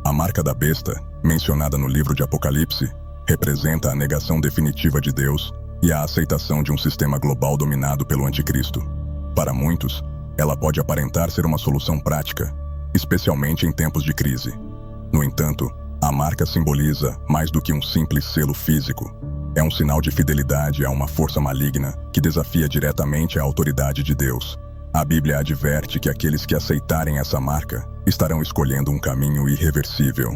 A marca da besta, mencionada no livro de Apocalipse, representa a negação definitiva de Deus e a aceitação de um sistema global dominado pelo anticristo. Para muitos, ela pode aparentar ser uma solução prática, especialmente em tempos de crise. No entanto, a marca simboliza mais do que um simples selo físico. É um sinal de fidelidade a uma força maligna que desafia diretamente a autoridade de Deus. A Bíblia adverte que aqueles que aceitarem essa marca estarão escolhendo um caminho irreversível.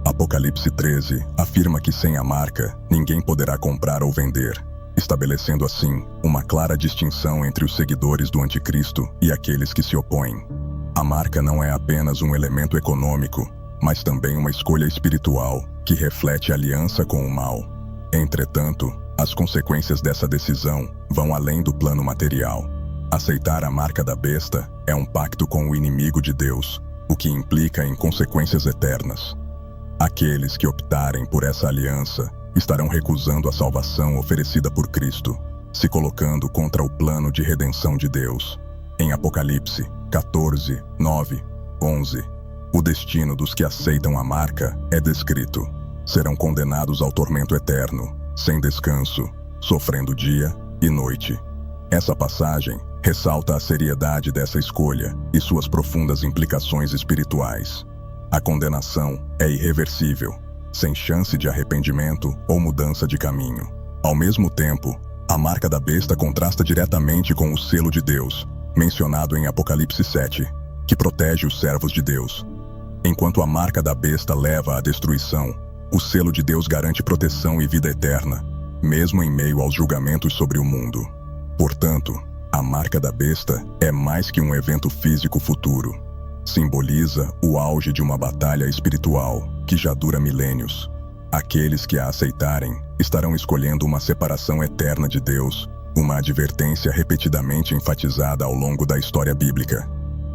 Apocalipse 13 afirma que sem a marca, ninguém poderá comprar ou vender, estabelecendo assim uma clara distinção entre os seguidores do anticristo e aqueles que se opõem. A marca não é apenas um elemento econômico, mas também uma escolha espiritual que reflete aliança com o mal. Entretanto, as consequências dessa decisão vão além do plano material. Aceitar a marca da besta é um pacto com o inimigo de Deus, o que implica em consequências eternas. Aqueles que optarem por essa aliança estarão recusando a salvação oferecida por Cristo, se colocando contra o plano de redenção de Deus. Em Apocalipse 14, 9, 11, o destino dos que aceitam a marca é descrito. Serão condenados ao tormento eterno, sem descanso, sofrendo dia e noite. Essa passagem ressalta a seriedade dessa escolha e suas profundas implicações espirituais. A condenação é irreversível, sem chance de arrependimento ou mudança de caminho. Ao mesmo tempo, a marca da besta contrasta diretamente com o selo de Deus, mencionado em Apocalipse 7, que protege os servos de Deus. Enquanto a marca da besta leva à destruição, o selo de Deus garante proteção e vida eterna, mesmo em meio aos julgamentos sobre o mundo. Portanto, a marca da besta é mais que um evento físico futuro. Simboliza o auge de uma batalha espiritual que já dura milênios. Aqueles que a aceitarem estarão escolhendo uma separação eterna de Deus, uma advertência repetidamente enfatizada ao longo da história bíblica.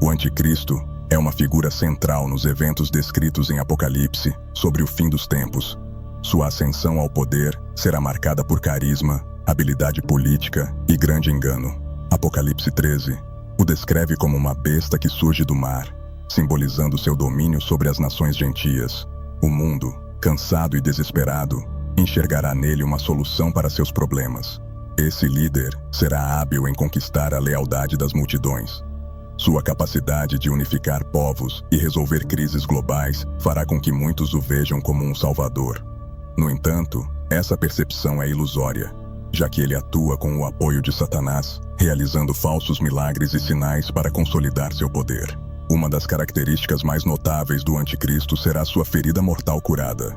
O anticristo é uma figura central nos eventos descritos em Apocalipse sobre o fim dos tempos. Sua ascensão ao poder será marcada por carisma, habilidade política e grande engano. Apocalipse 13 o descreve como uma besta que surge do mar, simbolizando seu domínio sobre as nações gentias. O mundo, cansado e desesperado, enxergará nele uma solução para seus problemas. Esse líder será hábil em conquistar a lealdade das multidões. Sua capacidade de unificar povos e resolver crises globais fará com que muitos o vejam como um salvador. No entanto, essa percepção é ilusória, já que ele atua com o apoio de Satanás, realizando falsos milagres e sinais para consolidar seu poder. Uma das características mais notáveis do anticristo será sua ferida mortal curada.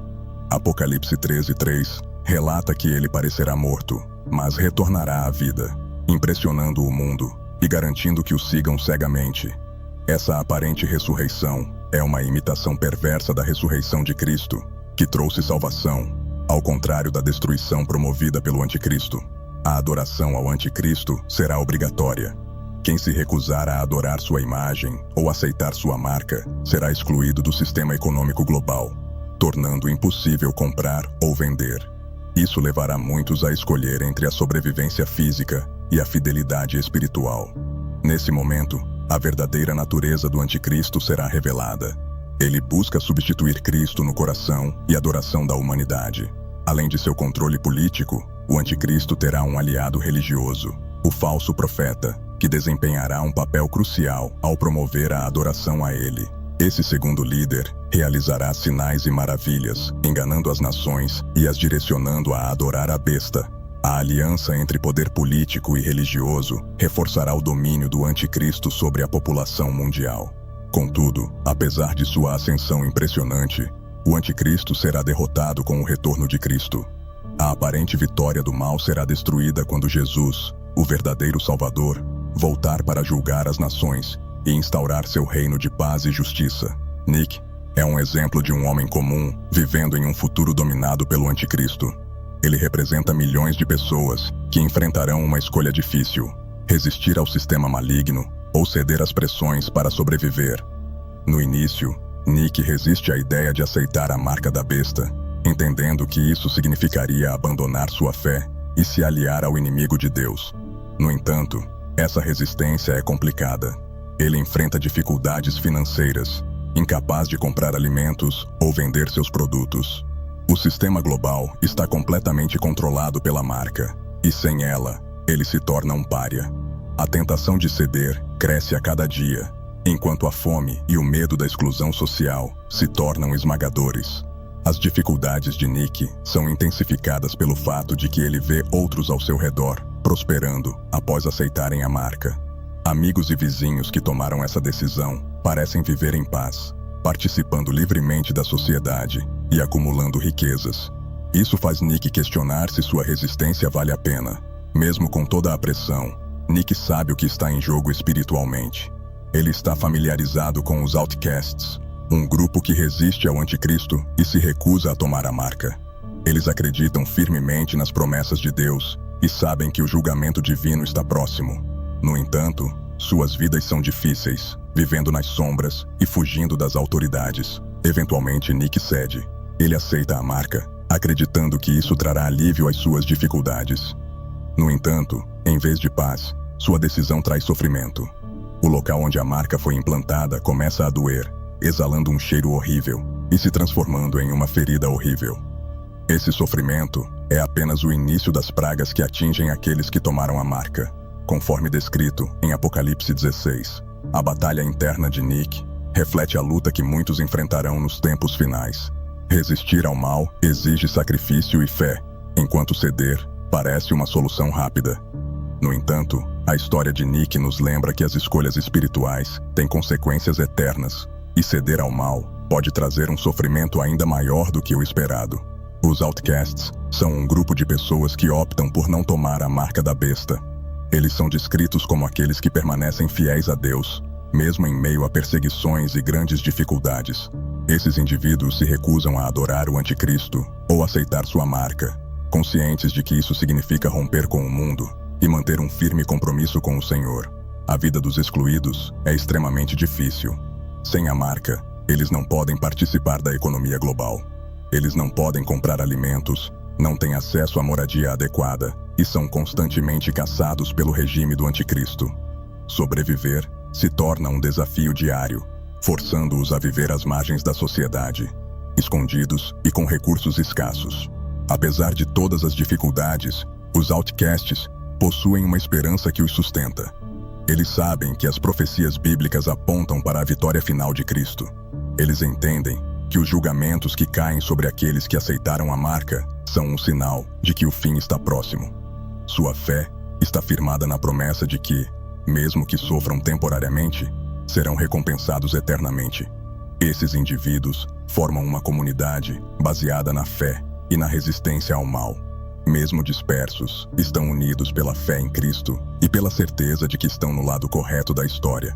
Apocalipse 13:3 relata que ele parecerá morto, mas retornará à vida, impressionando o mundo e garantindo que o sigam cegamente. Essa aparente ressurreição é uma imitação perversa da ressurreição de Cristo, que trouxe salvação, ao contrário da destruição promovida pelo anticristo. A adoração ao anticristo será obrigatória. Quem se recusar a adorar sua imagem ou aceitar sua marca será excluído do sistema econômico global, tornando impossível comprar ou vender. Isso levará muitos a escolher entre a sobrevivência física e a fidelidade espiritual. Nesse momento, a verdadeira natureza do anticristo será revelada. Ele busca substituir Cristo no coração e adoração da humanidade. Além de seu controle político, o anticristo terá um aliado religioso, o falso profeta, que desempenhará um papel crucial ao promover a adoração a ele. Esse segundo líder realizará sinais e maravilhas, enganando as nações e as direcionando a adorar a besta. A aliança entre poder político e religioso reforçará o domínio do anticristo sobre a população mundial. Contudo, apesar de sua ascensão impressionante, o anticristo será derrotado com o retorno de Cristo. A aparente vitória do mal será destruída quando Jesus, o verdadeiro Salvador, voltar para julgar as nações e instaurar seu reino de paz e justiça. Nick é um exemplo de um homem comum vivendo em um futuro dominado pelo anticristo. Ele representa milhões de pessoas que enfrentarão uma escolha difícil: resistir ao sistema maligno ou ceder às pressões para sobreviver. No início, Nick resiste à ideia de aceitar a marca da besta, entendendo que isso significaria abandonar sua fé e se aliar ao inimigo de Deus. No entanto, essa resistência é complicada. Ele enfrenta dificuldades financeiras, incapaz de comprar alimentos ou vender seus produtos. O sistema global está completamente controlado pela marca, e sem ela, ele se torna um pária. A tentação de ceder cresce a cada dia, enquanto a fome e o medo da exclusão social se tornam esmagadores. As dificuldades de Nick são intensificadas pelo fato de que ele vê outros ao seu redor prosperando após aceitarem a marca. Amigos e vizinhos que tomaram essa decisão parecem viver em paz, participando livremente da sociedade e acumulando riquezas. Isso faz Nick questionar se sua resistência vale a pena. Mesmo com toda a pressão, Nick sabe o que está em jogo espiritualmente. Ele está familiarizado com os Outcasts, um grupo que resiste ao anticristo e se recusa a tomar a marca. Eles acreditam firmemente nas promessas de Deus e sabem que o julgamento divino está próximo. No entanto, suas vidas são difíceis, vivendo nas sombras e fugindo das autoridades. Eventualmente, Nick cede. Ele aceita a marca, acreditando que isso trará alívio às suas dificuldades. No entanto, em vez de paz, sua decisão traz sofrimento. O local onde a marca foi implantada começa a doer, exalando um cheiro horrível e se transformando em uma ferida horrível. Esse sofrimento é apenas o início das pragas que atingem aqueles que tomaram a marca. Conforme descrito em Apocalipse 16, a batalha interna de Nick reflete a luta que muitos enfrentarão nos tempos finais. Resistir ao mal exige sacrifício e fé, enquanto ceder parece uma solução rápida. No entanto, a história de Nick nos lembra que as escolhas espirituais têm consequências eternas, e ceder ao mal pode trazer um sofrimento ainda maior do que o esperado. Os Outcasts são um grupo de pessoas que optam por não tomar a marca da besta. Eles são descritos como aqueles que permanecem fiéis a Deus, mesmo em meio a perseguições e grandes dificuldades. Esses indivíduos se recusam a adorar o anticristo ou aceitar sua marca, conscientes de que isso significa romper com o mundo e manter um firme compromisso com o Senhor. A vida dos excluídos é extremamente difícil. Sem a marca, eles não podem participar da economia global. Eles não podem comprar alimentos, não têm acesso à moradia adequada e são constantemente caçados pelo regime do anticristo. Sobreviver se torna um desafio diário, forçando-os a viver às margens da sociedade, escondidos e com recursos escassos. Apesar de todas as dificuldades, os Outcasts possuem uma esperança que os sustenta. Eles sabem que as profecias bíblicas apontam para a vitória final de Cristo. Eles entendem que os julgamentos que caem sobre aqueles que aceitaram a marca são um sinal de que o fim está próximo. Sua fé está firmada na promessa de que, mesmo que sofram temporariamente, serão recompensados eternamente. Esses indivíduos formam uma comunidade baseada na fé e na resistência ao mal. Mesmo dispersos, estão unidos pela fé em Cristo e pela certeza de que estão no lado correto da história.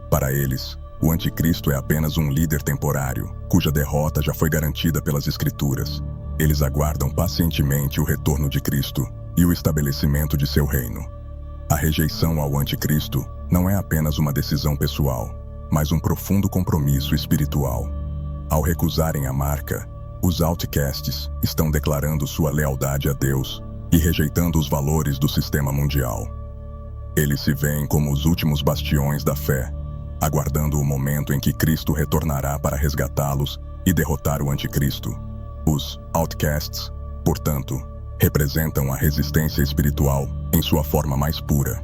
Para eles, o anticristo é apenas um líder temporário, cuja derrota já foi garantida pelas Escrituras. Eles aguardam pacientemente o retorno de Cristo e o estabelecimento de seu reino. A rejeição ao anticristo não é apenas uma decisão pessoal, mas um profundo compromisso espiritual. Ao recusarem a marca, os Outcasts estão declarando sua lealdade a Deus e rejeitando os valores do sistema mundial. Eles se veem como os últimos bastiões da fé, aguardando o momento em que Cristo retornará para resgatá-los e derrotar o anticristo. Os Outcasts, portanto, representam a resistência espiritual em sua forma mais pura.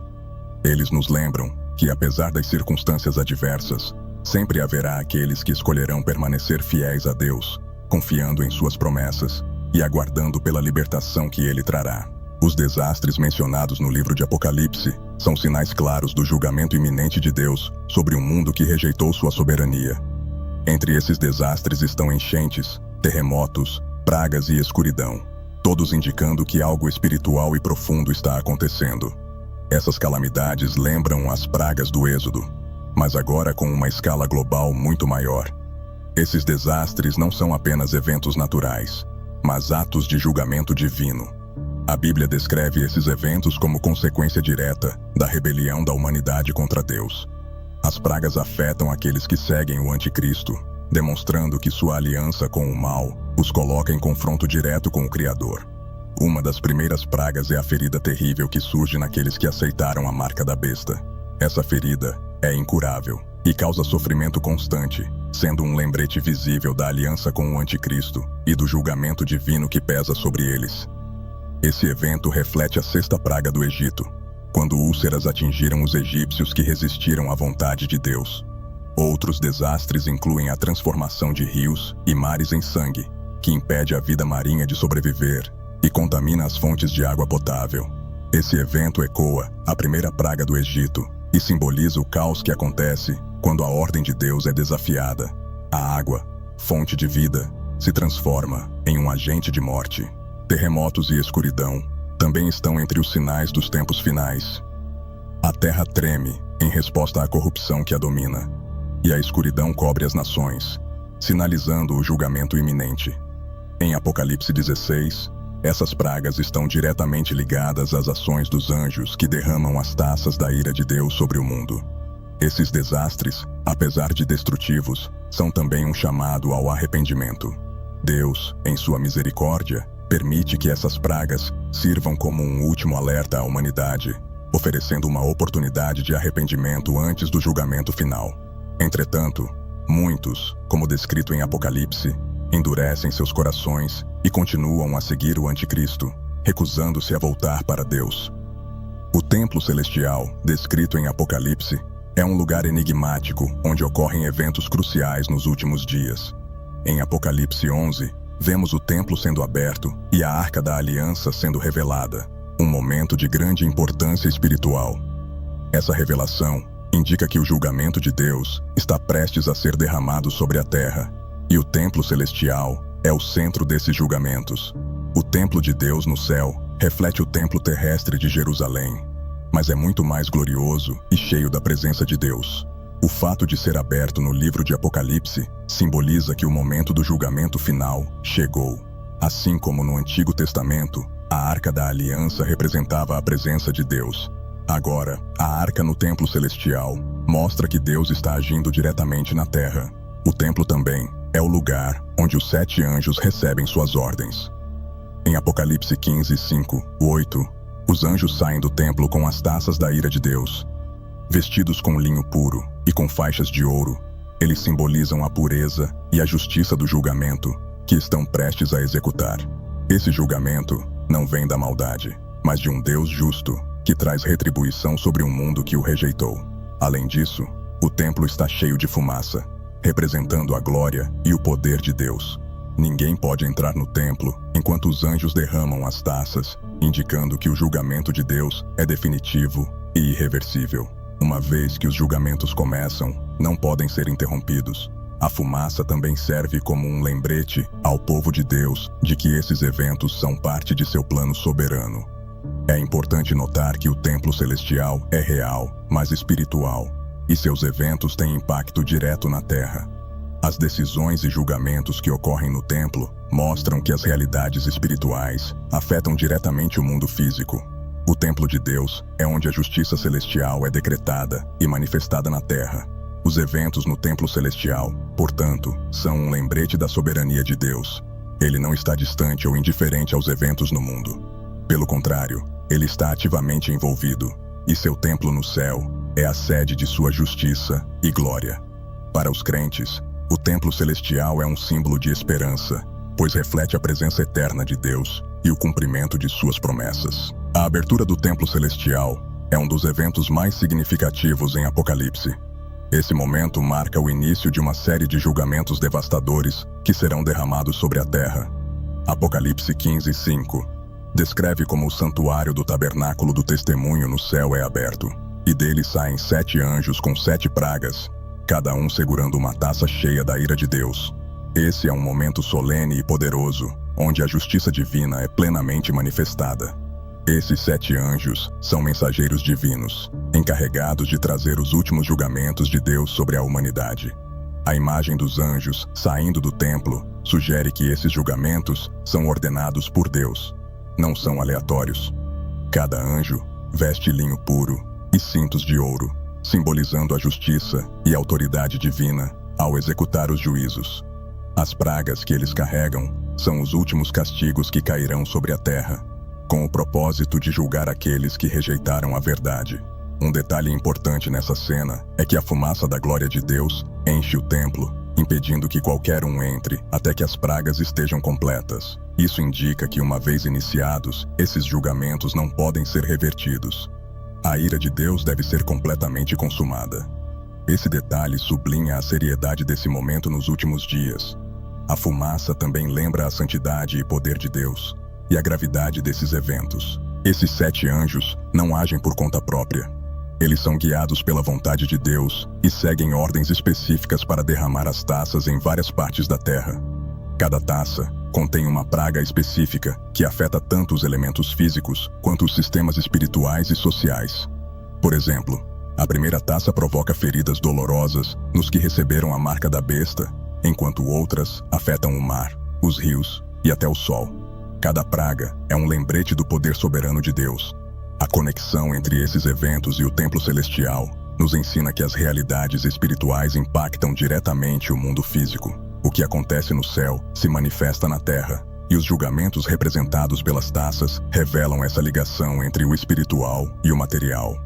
Eles nos lembram que, apesar das circunstâncias adversas, sempre haverá aqueles que escolherão permanecer fiéis a Deus, confiando em suas promessas e aguardando pela libertação que Ele trará. Os desastres mencionados no livro de Apocalipse são sinais claros do julgamento iminente de Deus sobre um mundo que rejeitou sua soberania. Entre esses desastres estão enchentes, terremotos, pragas e escuridão, todos indicando que algo espiritual e profundo está acontecendo. Essas calamidades lembram as pragas do Êxodo, mas agora com uma escala global muito maior. Esses desastres não são apenas eventos naturais, mas atos de julgamento divino. A Bíblia descreve esses eventos como consequência direta da rebelião da humanidade contra Deus. As pragas afetam aqueles que seguem o anticristo, demonstrando que sua aliança com o mal os coloca em confronto direto com o Criador. Uma das primeiras pragas é a ferida terrível que surge naqueles que aceitaram a marca da besta. Essa ferida é incurável e causa sofrimento constante, sendo um lembrete visível da aliança com o Anticristo e do julgamento divino que pesa sobre eles. Esse evento reflete a sexta praga do Egito, quando úlceras atingiram os egípcios que resistiram à vontade de Deus. Outros desastres incluem a transformação de rios e mares em sangue, que impede a vida marinha de sobreviver e contamina as fontes de água potável. Esse evento ecoa a primeira praga do Egito e simboliza o caos que acontece quando a ordem de Deus é desafiada. A água, fonte de vida, se transforma em um agente de morte. Terremotos e escuridão também estão entre os sinais dos tempos finais. A terra treme em resposta à corrupção que a domina, e a escuridão cobre as nações, sinalizando o julgamento iminente. Em Apocalipse 16, essas pragas estão diretamente ligadas às ações dos anjos que derramam as taças da ira de Deus sobre o mundo. Esses desastres, apesar de destrutivos, são também um chamado ao arrependimento. Deus, em sua misericórdia, permite que essas pragas sirvam como um último alerta à humanidade, oferecendo uma oportunidade de arrependimento antes do julgamento final. Entretanto, muitos, como descrito em Apocalipse, endurecem seus corações e continuam a seguir o Anticristo, recusando-se a voltar para Deus. O templo celestial, descrito em Apocalipse, é um lugar enigmático onde ocorrem eventos cruciais nos últimos dias. Em Apocalipse 11, vemos o templo sendo aberto e a Arca da Aliança sendo revelada, um momento de grande importância espiritual. Essa revelação indica que o julgamento de Deus está prestes a ser derramado sobre a terra, e o templo celestial é o centro desses julgamentos. O templo de Deus no céu reflete o templo terrestre de Jerusalém, mas é muito mais glorioso e cheio da presença de Deus. O fato de ser aberto no livro de Apocalipse simboliza que o momento do julgamento final chegou. Assim como no Antigo Testamento, a Arca da Aliança representava a presença de Deus. Agora, a Arca no Templo Celestial mostra que Deus está agindo diretamente na terra. O templo também é o lugar onde os 7 anjos recebem suas ordens. Em Apocalipse 15, 5, 8, os anjos saem do templo com as taças da ira de Deus. Vestidos com linho puro e com faixas de ouro, eles simbolizam a pureza e a justiça do julgamento que estão prestes a executar. Esse julgamento não vem da maldade, mas de um Deus justo que traz retribuição sobre um mundo que o rejeitou. Além disso, o templo está cheio de fumaça, representando a glória e o poder de Deus. Ninguém pode entrar no templo enquanto os anjos derramam as taças, indicando que o julgamento de Deus é definitivo e irreversível. Uma vez que os julgamentos começam, não podem ser interrompidos. A fumaça também serve como um lembrete ao povo de Deus de que esses eventos são parte de seu plano soberano. É importante notar que o templo celestial é real, mas espiritual, e seus eventos têm impacto direto na terra. As decisões e julgamentos que ocorrem no templo mostram que as realidades espirituais afetam diretamente o mundo físico. O templo de Deus é onde a justiça celestial é decretada e manifestada na terra. Os eventos no templo celestial, portanto, são um lembrete da soberania de Deus. Ele não está distante ou indiferente aos eventos no mundo. Pelo contrário, ele está ativamente envolvido, e seu templo no céu é a sede de sua justiça e glória. Para os crentes, o templo celestial é um símbolo de esperança, pois reflete a presença eterna de Deus e o cumprimento de suas promessas. A abertura do templo celestial é um dos eventos mais significativos em Apocalipse. Esse momento marca o início de uma série de julgamentos devastadores que serão derramados sobre a terra. Apocalipse 15, 5 descreve como o santuário do tabernáculo do testemunho no céu é aberto, e dele saem 7 anjos com 7 pragas, cada um segurando uma taça cheia da ira de Deus. Esse é um momento solene e poderoso, onde a justiça divina é plenamente manifestada. Esses 7 anjos são mensageiros divinos, encarregados de trazer os últimos julgamentos de Deus sobre a humanidade. A imagem dos anjos saindo do templo sugere que esses julgamentos são ordenados por Deus, não são aleatórios. Cada anjo veste linho puro e cintos de ouro, simbolizando a justiça e a autoridade divina ao executar os juízos. As pragas que eles carregam são os últimos castigos que cairão sobre a terra, com o propósito de julgar aqueles que rejeitaram a verdade. Um detalhe importante nessa cena é que a fumaça da glória de Deus enche o templo, impedindo que qualquer um entre até que as pragas estejam completas. Isso indica que, uma vez iniciados, esses julgamentos não podem ser revertidos. A ira de Deus deve ser completamente consumada. Esse detalhe sublinha a seriedade desse momento nos últimos dias. A fumaça também lembra a santidade e poder de Deus, e a gravidade desses eventos. Esses 7 anjos não agem por conta própria. Eles são guiados pela vontade de Deus e seguem ordens específicas para derramar as taças em várias partes da terra. Cada taça contém uma praga específica que afeta tanto os elementos físicos quanto os sistemas espirituais e sociais. Por exemplo, a primeira taça provoca feridas dolorosas nos que receberam a marca da besta, enquanto outras afetam o mar, os rios e até o sol. Cada praga é um lembrete do poder soberano de Deus. A conexão entre esses eventos e o templo celestial nos ensina que as realidades espirituais impactam diretamente o mundo físico. O que acontece no céu se manifesta na terra, e os julgamentos representados pelas taças revelam essa ligação entre o espiritual e o material.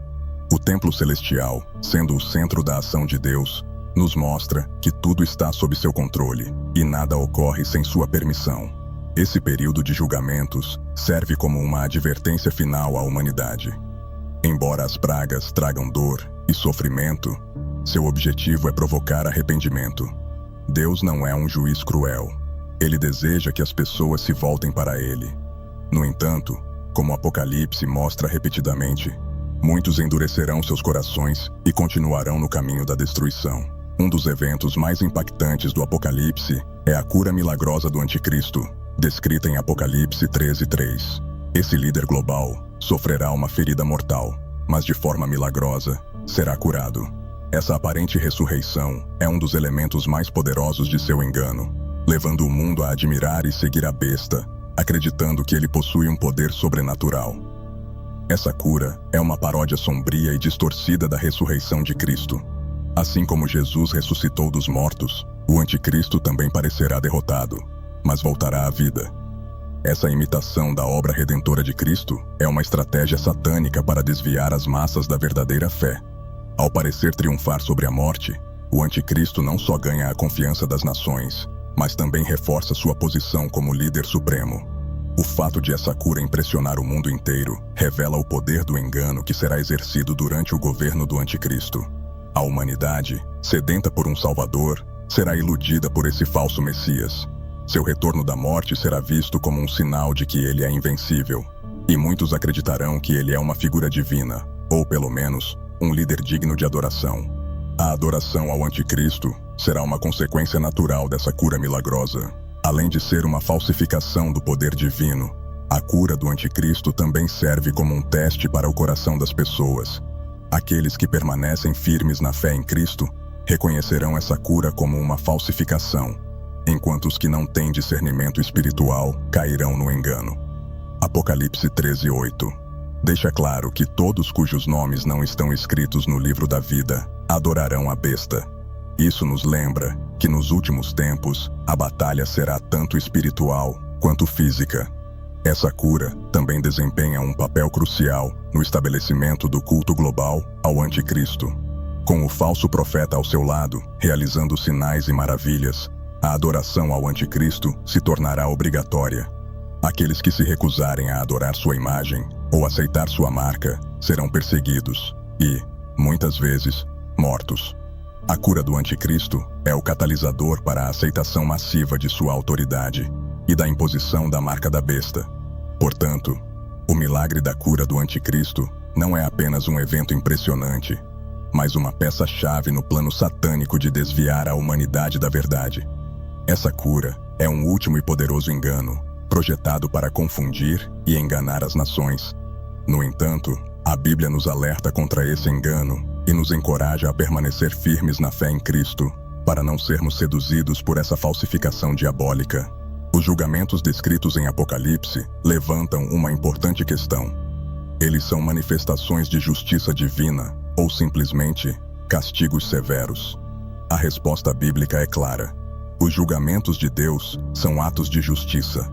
O templo celestial, sendo o centro da ação de Deus, nos mostra que tudo está sob seu controle e nada ocorre sem sua permissão. Esse período de julgamentos serve como uma advertência final à humanidade. Embora as pragas tragam dor e sofrimento, seu objetivo é provocar arrependimento. Deus não é um juiz cruel. Ele deseja que as pessoas se voltem para ele. No entanto, como o Apocalipse mostra repetidamente, muitos endurecerão seus corações e continuarão no caminho da destruição. Um dos eventos mais impactantes do Apocalipse é a cura milagrosa do Anticristo, descrita em Apocalipse 13:3. Esse líder global sofrerá uma ferida mortal, mas de forma milagrosa será curado. Essa aparente ressurreição é um dos elementos mais poderosos de seu engano, levando o mundo a admirar e seguir a besta, acreditando que ele possui um poder sobrenatural. Essa cura é uma paródia sombria e distorcida da ressurreição de Cristo. Assim como Jesus ressuscitou dos mortos, o Anticristo também parecerá derrotado, mas voltará à vida. Essa imitação da obra redentora de Cristo é uma estratégia satânica para desviar as massas da verdadeira fé. Ao parecer triunfar sobre a morte, o Anticristo não só ganha a confiança das nações, mas também reforça sua posição como líder supremo. O fato de essa cura impressionar o mundo inteiro revela o poder do engano que será exercido durante o governo do Anticristo. A humanidade, sedenta por um Salvador, será iludida por esse falso Messias. Seu retorno da morte será visto como um sinal de que ele é invencível, e muitos acreditarão que ele é uma figura divina, ou pelo menos, um líder digno de adoração. A adoração ao Anticristo será uma consequência natural dessa cura milagrosa. Além de ser uma falsificação do poder divino, a cura do Anticristo também serve como um teste para o coração das pessoas. Aqueles que permanecem firmes na fé em Cristo reconhecerão essa cura como uma falsificação, enquanto os que não têm discernimento espiritual cairão no engano. Apocalipse 13:8 deixa claro que todos cujos nomes não estão escritos no livro da vida adorarão a besta. Isso nos lembra que nos últimos tempos a batalha será tanto espiritual quanto física. Essa cura também desempenha um papel crucial no estabelecimento do culto global ao Anticristo. Com o falso profeta ao seu lado, realizando sinais e maravilhas, a adoração ao Anticristo se tornará obrigatória. Aqueles que se recusarem a adorar sua imagem ou aceitar sua marca serão perseguidos e, muitas vezes, mortos. A cura do Anticristo é o catalisador para a aceitação massiva de sua autoridade e da imposição da marca da besta. Portanto, o milagre da cura do Anticristo não é apenas um evento impressionante, mas uma peça-chave no plano satânico de desviar a humanidade da verdade. Essa cura é um último e poderoso engano, projetado para confundir e enganar as nações. No entanto, a Bíblia nos alerta contra esse engano e nos encoraja a permanecer firmes na fé em Cristo, para não sermos seduzidos por essa falsificação diabólica. Os julgamentos descritos em Apocalipse levantam uma importante questão. Eles são manifestações de justiça divina ou simplesmente castigos severos? A resposta bíblica é clara. Os julgamentos de Deus são atos de justiça.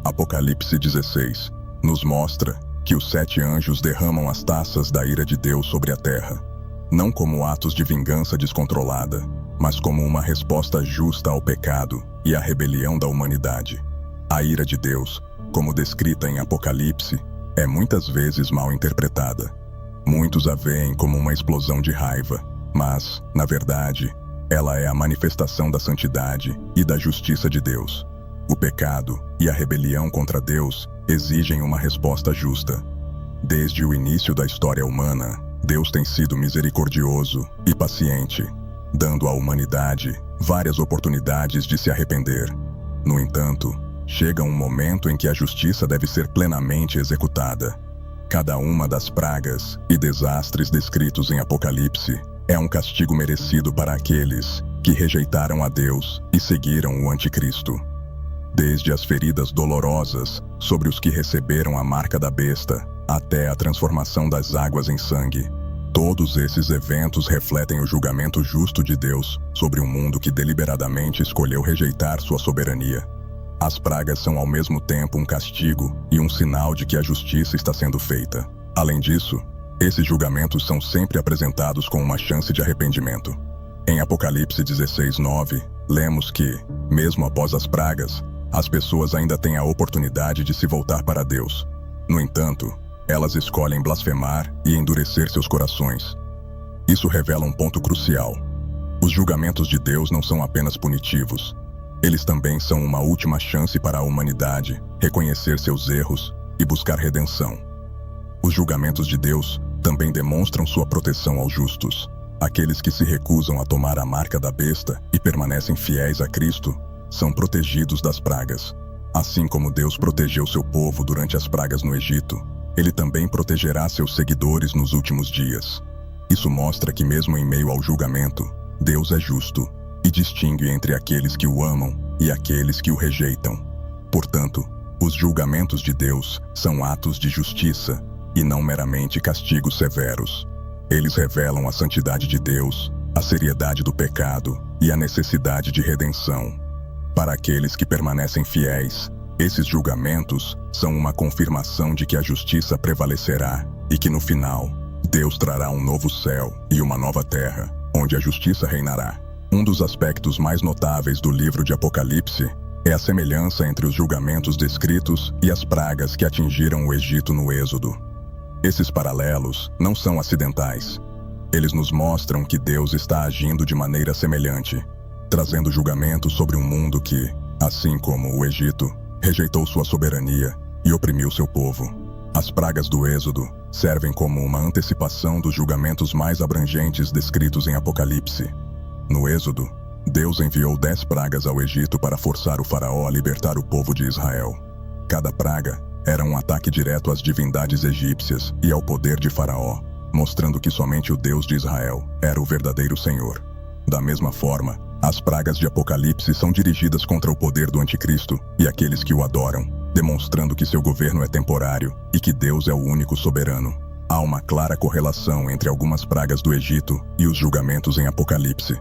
Apocalipse 16 nos mostra que os 7 anjos derramam as taças da ira de Deus sobre a terra, não como atos de vingança descontrolada, mas como uma resposta justa ao pecado e à rebelião da humanidade. A ira de Deus, como descrita em Apocalipse, é muitas vezes mal interpretada. Muitos a veem como uma explosão de raiva, mas, na verdade, ela é a manifestação da santidade e da justiça de Deus. O pecado e a rebelião contra Deus exigem uma resposta justa. Desde o início da história humana, Deus tem sido misericordioso e paciente, dando à humanidade várias oportunidades de se arrepender. No entanto, chega um momento em que a justiça deve ser plenamente executada. Cada uma das pragas e desastres descritos em Apocalipse é um castigo merecido para aqueles que rejeitaram a Deus e seguiram o Anticristo. Desde as feridas dolorosas sobre os que receberam a marca da besta, até a transformação das águas em sangue, todos esses eventos refletem o julgamento justo de Deus sobre um mundo que deliberadamente escolheu rejeitar sua soberania. As pragas são ao mesmo tempo um castigo e um sinal de que a justiça está sendo feita. Além disso, esses julgamentos são sempre apresentados com uma chance de arrependimento. Em Apocalipse 16:9, lemos que, mesmo após as pragas, as pessoas ainda têm a oportunidade de se voltar para Deus. No entanto, elas escolhem blasfemar e endurecer seus corações. Isso revela um ponto crucial. Os julgamentos de Deus não são apenas punitivos. Eles também são uma última chance para a humanidade reconhecer seus erros e buscar redenção. Os julgamentos de Deus também demonstram sua proteção aos justos. Aqueles que se recusam a tomar a marca da besta e permanecem fiéis a Cristo são protegidos das pragas. Assim como Deus protegeu seu povo durante as pragas no Egito, Ele também protegerá seus seguidores nos últimos dias. Isso mostra que mesmo em meio ao julgamento, Deus é justo e distingue entre aqueles que o amam e aqueles que o rejeitam. Portanto, os julgamentos de Deus são atos de justiça e não meramente castigos severos. Eles revelam a santidade de Deus, a seriedade do pecado e a necessidade de redenção. Para aqueles que permanecem fiéis, esses julgamentos são uma confirmação de que a justiça prevalecerá e que no final, Deus trará um novo céu e uma nova terra, onde a justiça reinará. Um dos aspectos mais notáveis do livro de Apocalipse é a semelhança entre os julgamentos descritos e as pragas que atingiram o Egito no Êxodo. Esses paralelos não são acidentais. Eles nos mostram que Deus está agindo de maneira semelhante, trazendo julgamento sobre um mundo que, assim como o Egito, rejeitou sua soberania e oprimiu seu povo. As pragas do Êxodo servem como uma antecipação dos julgamentos mais abrangentes descritos em Apocalipse. No Êxodo, Deus enviou 10 pragas ao Egito para forçar o faraó a libertar o povo de Israel. Cada praga era um ataque direto às divindades egípcias e ao poder de Faraó, mostrando que somente o Deus de Israel era o verdadeiro Senhor. Da mesma forma, as pragas de Apocalipse são dirigidas contra o poder do Anticristo e aqueles que o adoram, demonstrando que seu governo é temporário e que Deus é o único soberano. Há uma clara correlação entre algumas pragas do Egito e os julgamentos em Apocalipse.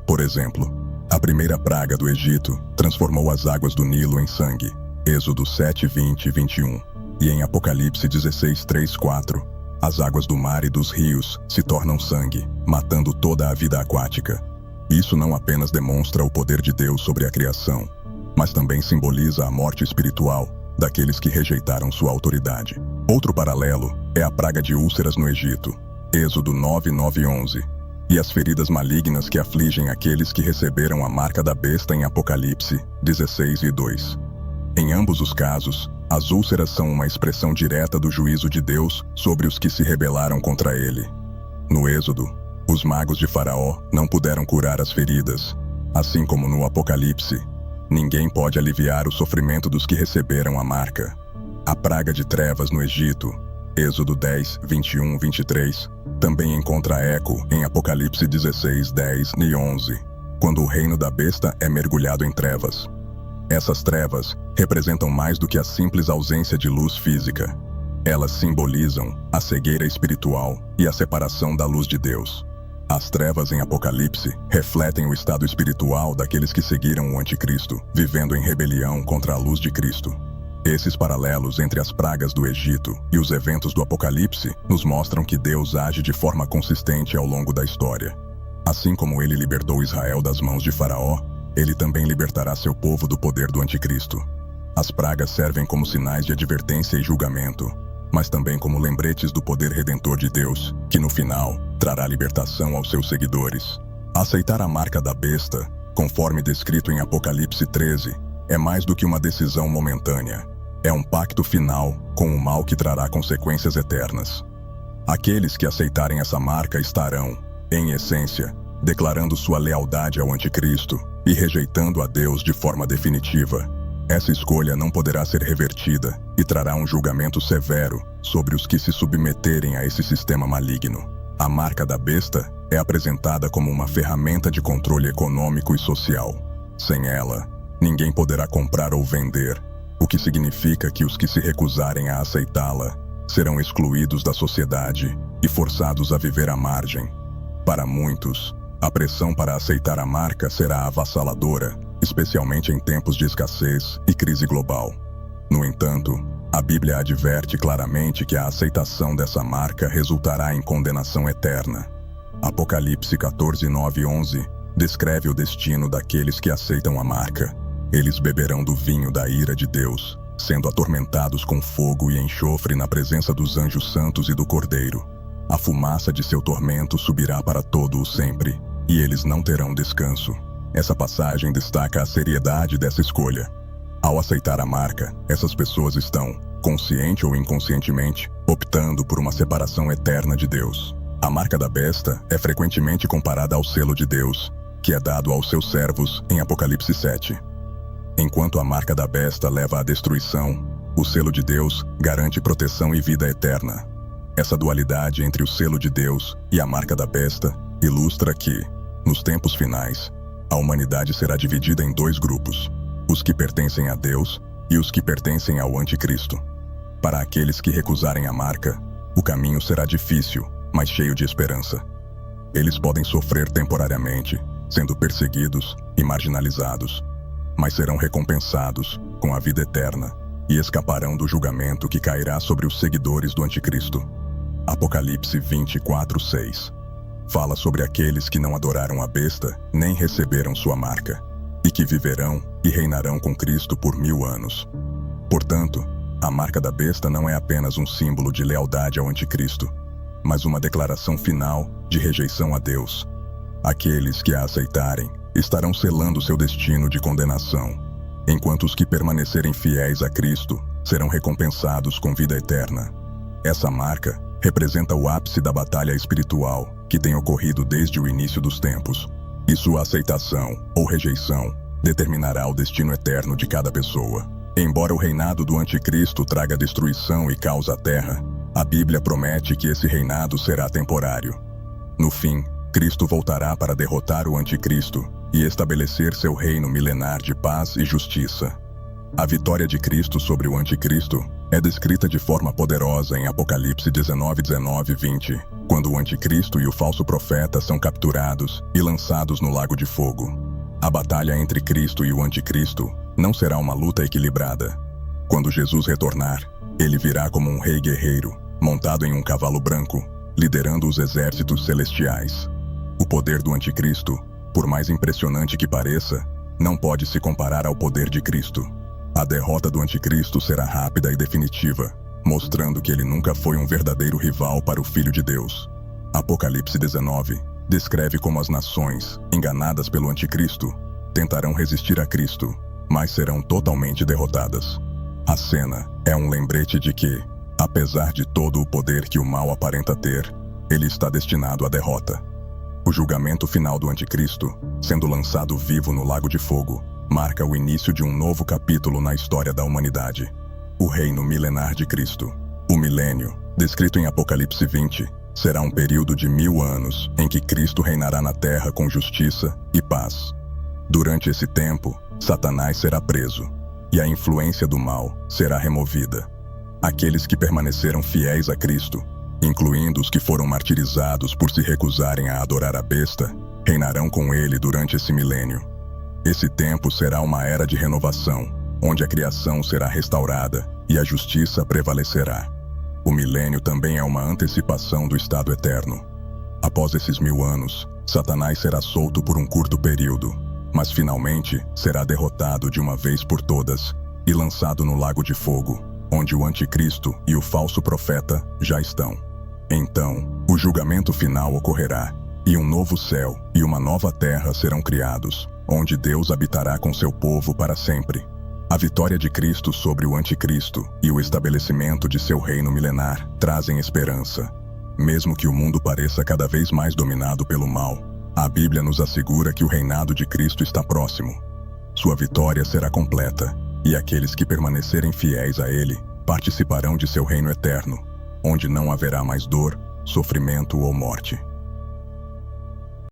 Por exemplo, a primeira praga do Egito transformou as águas do Nilo em sangue, Êxodo 7, 20 e 21, e em Apocalipse 16, 3, 4, as águas do mar e dos rios se tornam sangue, matando toda a vida aquática. Isso não apenas demonstra o poder de Deus sobre a criação, mas também simboliza a morte espiritual daqueles que rejeitaram sua autoridade. Outro paralelo é a praga de úlceras no Egito, Êxodo 9, 9 e 11, e as feridas malignas que afligem aqueles que receberam a marca da besta em Apocalipse 16 e 2. Em ambos os casos, as úlceras são uma expressão direta do juízo de Deus sobre os que se rebelaram contra ele. No Êxodo, os magos de Faraó não puderam curar as feridas. Assim como no Apocalipse, ninguém pode aliviar o sofrimento dos que receberam a marca. A praga de trevas no Egito, Êxodo 10, 21, 23, também encontra eco em Apocalipse 16, 10 e 11, quando o reino da besta é mergulhado em trevas. Essas trevas representam mais do que a simples ausência de luz física. Elas simbolizam a cegueira espiritual e a separação da luz de Deus. As trevas em Apocalipse refletem o estado espiritual daqueles que seguiram o Anticristo, vivendo em rebelião contra a luz de Cristo. Esses paralelos entre as pragas do Egito e os eventos do Apocalipse nos mostram que Deus age de forma consistente ao longo da história. Assim como ele libertou Israel das mãos de Faraó, ele também libertará seu povo do poder do anticristo. As pragas servem como sinais de advertência e julgamento, mas também como lembretes do poder redentor de Deus, que no final trará libertação aos seus seguidores. Aceitar a marca da besta, conforme descrito em Apocalipse 13, é mais do que uma decisão momentânea. É um pacto final com o mal que trará consequências eternas. Aqueles que aceitarem essa marca estarão, em essência, declarando sua lealdade ao anticristo e rejeitando a Deus de forma definitiva. Essa escolha não poderá ser revertida e trará um julgamento severo sobre os que se submeterem a esse sistema maligno. A marca da besta é apresentada como uma ferramenta de controle econômico e social. Sem ela, ninguém poderá comprar ou vender, o que significa que os que se recusarem a aceitá-la serão excluídos da sociedade e forçados a viver à margem. Para muitos, a pressão para aceitar a marca será avassaladora, especialmente em tempos de escassez e crise global. No entanto, a Bíblia adverte claramente que a aceitação dessa marca resultará em condenação eterna. Apocalipse 14, 9 e 11 descreve o destino daqueles que aceitam a marca. Eles beberão do vinho da ira de Deus, sendo atormentados com fogo e enxofre na presença dos anjos santos e do Cordeiro. A fumaça de seu tormento subirá para todo o sempre, e eles não terão descanso. Essa passagem destaca a seriedade dessa escolha. Ao aceitar a marca, essas pessoas estão, consciente ou inconscientemente, optando por uma separação eterna de Deus. A marca da besta é frequentemente comparada ao selo de Deus, que é dado aos seus servos em Apocalipse 7. Enquanto a marca da besta leva à destruição, o selo de Deus garante proteção e vida eterna. Essa dualidade entre o selo de Deus e a marca da besta ilustra que, nos tempos finais, a humanidade será dividida em dois grupos: os que pertencem a Deus e os que pertencem ao anticristo. Para aqueles que recusarem a marca, o caminho será difícil, mas cheio de esperança. Eles podem sofrer temporariamente, sendo perseguidos e marginalizados, mas serão recompensados com a vida eterna e escaparão do julgamento que cairá sobre os seguidores do anticristo. Apocalipse 24, 6 fala sobre aqueles que não adoraram a besta nem receberam sua marca, e que viverão e reinarão com Cristo por 1000 anos. Portanto, a marca da besta não é apenas um símbolo de lealdade ao anticristo, mas uma declaração final de rejeição a Deus. Aqueles que a aceitarem estarão selando seu destino de condenação, enquanto os que permanecerem fiéis a Cristo serão recompensados com vida eterna. Essa marca representa o ápice da batalha espiritual que tem ocorrido desde o início dos tempos, e sua aceitação ou rejeição determinará o destino eterno de cada pessoa. Embora o reinado do anticristo traga destruição e caos à terra, a Bíblia promete que esse reinado será temporário. No fim, Cristo voltará para derrotar o anticristo e estabelecer seu reino milenar de paz e justiça. A vitória de Cristo sobre o anticristo é descrita de forma poderosa em Apocalipse 19, 19 e 20, quando o anticristo e o falso profeta são capturados e lançados no lago de fogo. A batalha entre Cristo e o anticristo não será uma luta equilibrada. Quando Jesus retornar, ele virá como um rei guerreiro, montado em um cavalo branco, liderando os exércitos celestiais. O poder do anticristo, por mais impressionante que pareça, não pode se comparar ao poder de Cristo. A derrota do anticristo será rápida e definitiva, mostrando que ele nunca foi um verdadeiro rival para o Filho de Deus. Apocalipse 19 descreve como as nações, enganadas pelo anticristo, tentarão resistir a Cristo, mas serão totalmente derrotadas. A cena é um lembrete de que, apesar de todo o poder que o mal aparenta ter, ele está destinado à derrota. O julgamento final do anticristo, sendo lançado vivo no lago de fogo, marca o início de um novo capítulo na história da humanidade. O reino milenar de Cristo. O milênio, descrito em Apocalipse 20, será um período de 1000 anos em que Cristo reinará na terra com justiça e paz. Durante esse tempo, Satanás será preso, e a influência do mal será removida. Aqueles que permaneceram fiéis a Cristo, incluindo os que foram martirizados por se recusarem a adorar a besta, reinarão com ele durante esse milênio. Esse tempo será uma era de renovação, onde a criação será restaurada e a justiça prevalecerá. O milênio também é uma antecipação do estado eterno. Após esses 1000 anos, Satanás será solto por um curto período, mas finalmente será derrotado de uma vez por todas e lançado no lago de fogo, onde o anticristo e o falso profeta já estão. Então, o julgamento final ocorrerá, e um novo céu e uma nova terra serão criados, onde Deus habitará com seu povo para sempre. A vitória de Cristo sobre o anticristo e o estabelecimento de seu reino milenar trazem esperança. Mesmo que o mundo pareça cada vez mais dominado pelo mal, a Bíblia nos assegura que o reinado de Cristo está próximo. Sua vitória será completa, e aqueles que permanecerem fiéis a Ele participarão de seu reino eterno, onde não haverá mais dor, sofrimento ou morte.